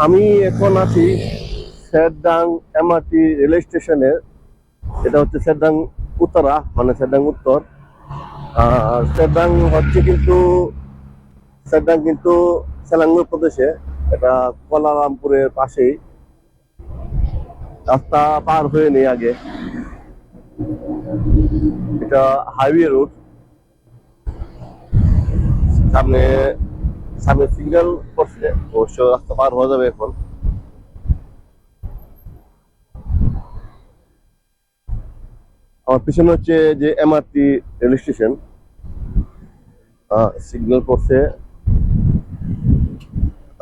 আমি এখন আছি সেরডাং এমআরটি রেল স্টেশনে। এটা হচ্ছে সেরডাং উত্তরা, মানে সেরডাং উত্তর। সেরডাং হচ্ছে কিন্তু সেরডাং কিন্তু সেলাঙ্গুর প্রদেশে। এটা কুয়ালালামপুরের পাশেই। রাস্তা পার হয়ে নেই আগে। এটা হাইওয়ে রোড। সামনে সামনে সিগন্যাল করছে, অবশ্য রাস্তা পার হওয়া যাবে এখন। আমার পিছনে হচ্ছে যে এমআরটি রেল স্টেশন। সিগন্যাল করছে,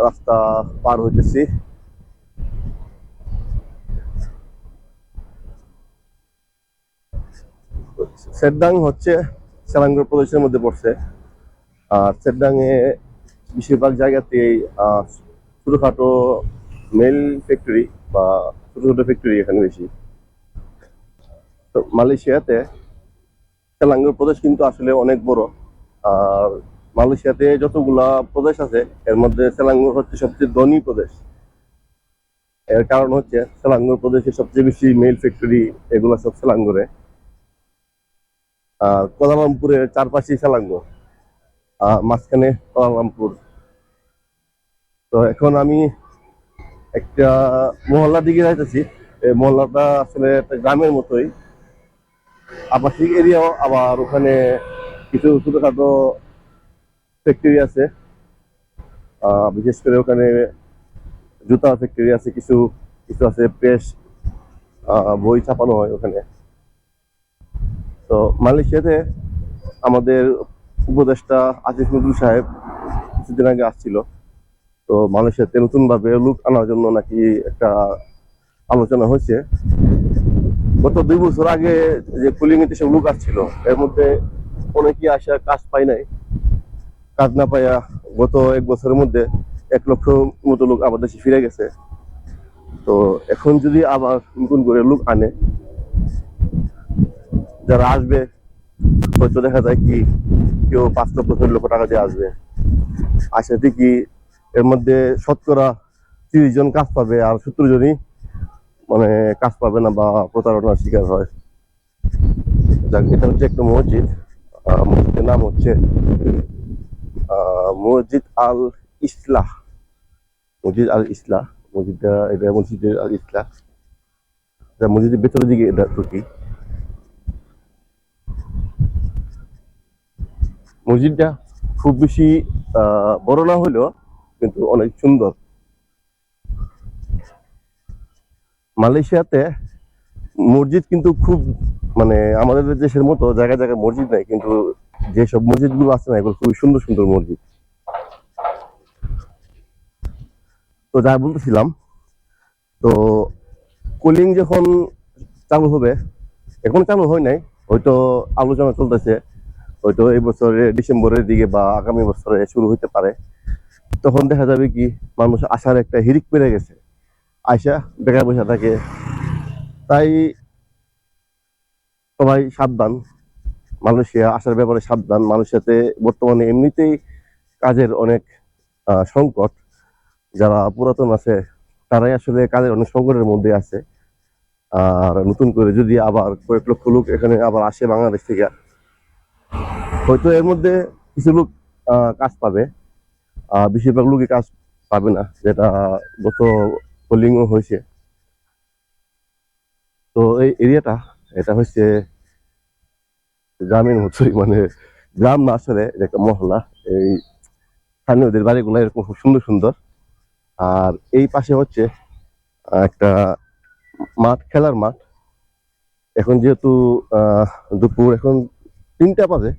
রাস্তা পার হইতেছি। সেরডাং হচ্ছে সেলাঙ্গুর প্রদেশের মধ্যে পড়ছে। আর সেরডাং এ বেশিরভাগ জায়গাতেই ছোটখাটো মেল ফ্যাক্টরি বা ছোট ছোট ফ্যাক্টরি এখানে বেশি। তো মালয়েশিয়াতে সেলাঙ্গুর প্রদেশ কিন্তু আসলে অনেক বড়। আর মালয়েশিয়াতে যতগুলা প্রদেশ আছে এর মধ্যে সেলাঙ্গুর হচ্ছে সবচেয়ে ধনী প্রদেশ। এর কারণ হচ্ছে সেলাঙ্গুর প্রদেশে সবচেয়ে বেশি মেল ফ্যাক্টরি, এগুলো সব সেলাঙ্গুরে। আর কুয়ালালামপুরের চারপাশেই সেলাঙ্গুর, মাঝখানে কুয়ালালামপুর। তো এখন আমি একটা মহল্লার দিকে যাইতেছি। এই মহল্লাটা আসলে একটা গ্রামের মতোই, আবাসিক এরিয়াও, আবার ওখানে কিছু ছোটখাটো ফ্যাক্টরি আছে। বিশেষ করে ওখানে জুতা ফ্যাক্টরি আছে, কিছু কিছু আছে প্রেস, বই ছাপানো হয় ওখানে। তো মালয়েশিয়াতে আমাদের উপদেষ্টা আসিফ নজরুল সাহেব কিছুদিন আগে আসছিল। তো মালয়েশিয়াতে নতুন ভাবে লোক আনার জন্য নাকি একটা আলোচনা হয়েছে। গত 2 বছর আগে যে কুলিং এ সব লোক আসছিল, এর মধ্যে অনেকেই আসা কাজ পায় নাই। কাজ না পাইয়া গত 1 বছরের মধ্যে 1 লক্ষ মতো লোক আবার দেশে ফিরে গেছে। তো এখন যদি আবার নতুন করে লোক আনে, যারা আসবে হয়তো দেখা যায় কি কেউ 5 লক্ষ 6 লক্ষ টাকা দিয়ে আসবে। আসাতে কি এর মধ্যে শতকরা 30 জন কাজ পাবে, আর 70 জনই মানে কাজ পাবে না বা প্রতারণার শিকার হয়। যাক, এটা হচ্ছে একটা মসজিদ। মসজিদের নাম হচ্ছে মসজিদ আল ইসলাহ। মসজিদ আল ইসলাহ, মসজিদটা এটা মসজিদের আল ইসলাহ। মসজিদের ভেতরের দিকে এটা ঢুকি। মসজিদটা খুব বেশি বড় না হলেও কিন্তু অনেক সুন্দর। মালয়েশিয়াতে মসজিদ কিন্তু খুব, মানে আমাদের দেশের মতো জায়গায় জায়গায় মসজিদ নাই, কিন্তু যেসব মসজিদ গুলো আছে না, এগুলো খুবই সুন্দর সুন্দর মসজিদ। তো যা বলতেছিলাম, তো কুলিং যখন চালু হবে, এখন চালু হয় নাই, হয়তো আলোচনা চলতেছে, হয়তো এই বছরের ডিসেম্বরের দিকে বা আগামী বছরে শুরু হতে পারে। তখন দেখা যাবে কি মানুষ আসার একটা হিড়িক পেরে গেছে, আয়সা বেকার বসে থাকে। তাই সবাই সাবধান, মালয়েশিয়া আসার ব্যাপারে সাবধান। মালয়েশিয়াতে বর্তমানে এমনিতেই কাজের অনেক সংকট। যারা পুরাতন আছে তারাই আসলে কাজের অনেক সংকটের মধ্যে আছে। আর নতুন করে যদি আবার কয়েক লক্ষ লোক এখানে আবার আসে বাংলাদেশ থেকে, হয়তো এর মধ্যে কিছু লোক কাজ পাবে, বেশিরভাগ লোকই কাজ পাবে না, যেটা গত পোলিংও হয়েছে। তো এই এরিয়াটা, এটা হচ্ছে গ্রামের মতোই, মানে গ্রাম না আসলে এটা একটা মহল্লা। এই স্থানীয়দের বাড়িগুলো এরকম খুব সুন্দর সুন্দর। আর এই পাশে হচ্ছে একটা মাঠ, খেলার মাঠ। এখন যেহেতু দুপুর এখন 3টা বাজে,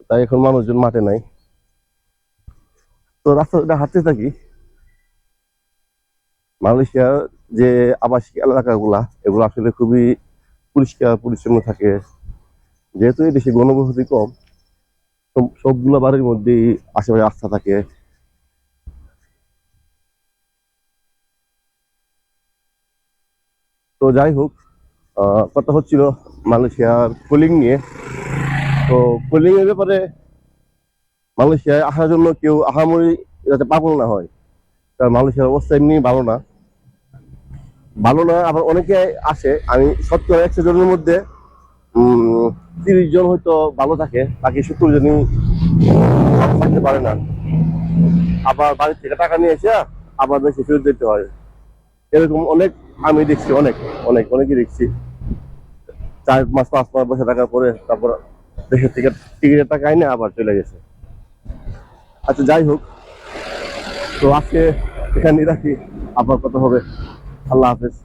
তাই এখন মানুষজন মাঠে নাই। তো রাস্তাটা হাঁটতে থাকি। মালয়েশিয়ার যে আবাসিক এলাকাগুলা, এগুলো আসলে খুবই পরিষ্কার পরিচ্ছন্ন থাকে। যেহেতু এই দেশে ঘনবসতি কম, সবগুলো বাড়ির মধ্যেই আশেপাশে রাস্তা থাকে। তো যাই হোক, কথা হচ্ছিল মালয়েশিয়ার কুলিং নিয়ে। তো কুলিং এর ব্যাপারে, মালয়েশিয়ায় আসার জন্য কেউ আহামরি যাতে পাগল না হয়, কারণ মানুষের অবস্থা এমনি ভালো না, আবার অনেকে আসে, আমি 70-100 জনের মধ্যে 30 জন হয়তো ভালো থাকে, বাকি 70 জনই থাকতে পারে না। আবার বাড়ি থেকে টাকা নিয়ে এসে আবার দেশে ফেরত দিতে হয়। এরকম অনেক আমি দেখছি, অনেকই দেখছি। 4 মাস 5 মাস বসে থাকার পরে তারপর দেশের থেকে টিকিটের টাকা আইনে আবার চলে গেছে। আচ্ছা, যাই হোক, তো আজকে এখানেই রাখি, আবার কথা হবে। আল্লাহ হাফেজ।